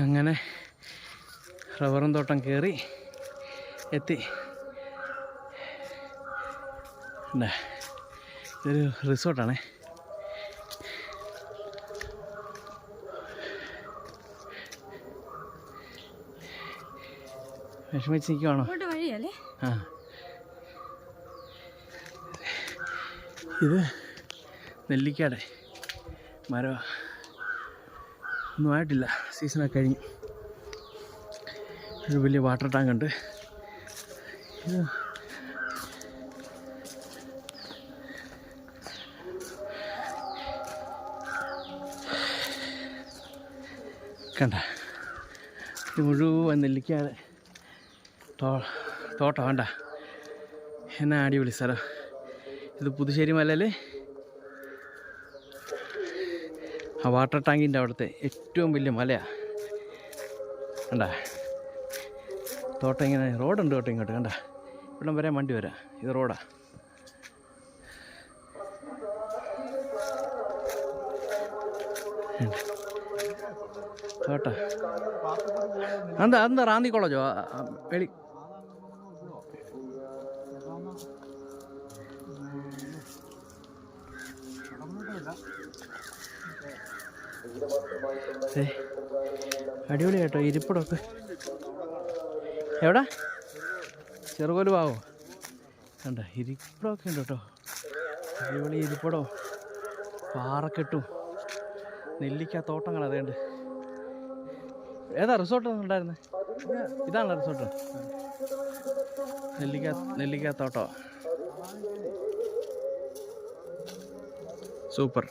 അങ്ങനെ റബ്ബറും തോട്ടം കയറി എത്തി. ഇതൊരു റിസോർട്ടാണേ. വിഷമിച്ച് നിൽക്കുവാണോ? ആ, ഇത് നെല്ലിക്കയുടെ മരം. ഒന്നും ആയിട്ടില്ല, സീസണൊക്കെ കഴിഞ്ഞു. ഒരു വലിയ വാട്ടർ ടാങ്ക് ഉണ്ട്. ഇത് കണ്ട, ഇത് മുഴുവൻ നെല്ലിക്കയുടെ തോട്ടം. വേണ്ട എന്നാ അടിപൊളി സ്ഥലം. ഇത് പുതുശ്ശേരി മലയിൽ ആ വാട്ടർ ടാങ്കിൻ്റെ അവിടുത്തെ ഏറ്റവും വലിയ മലയാണ്. കണ്ട തോട്ടം ഇങ്ങനെ റോഡുണ്ട് കേട്ടോ ഇങ്ങോട്ട്. കണ്ട ഇവിടം വരെ വണ്ടി വരാം. ഇത് റോഡാ. തോട്ട എന്താ റാന്നി കോളേജോ വെളി? അടിപൊളി കേട്ടോ ഇരിപ്പിടമൊക്കെ. എവിടെ? ചെറുകോല് ഭാഗമോ? കണ്ട ഇരിപ്പിടമൊക്കെ ഉണ്ട് കേട്ടോ. അടിപൊളി ഇരിപ്പിടവും പാറക്കെട്ടും നെല്ലിക്ക തോട്ടങ്ങൾ. അതേണ്ട് ഏതാ റിസോർട്ട് ഉണ്ടായിരുന്നത്? ഇതാണല്ലോ റിസോർട്ട്. നെല്ലിക്ക തോട്ടം. സൂപ്പർ.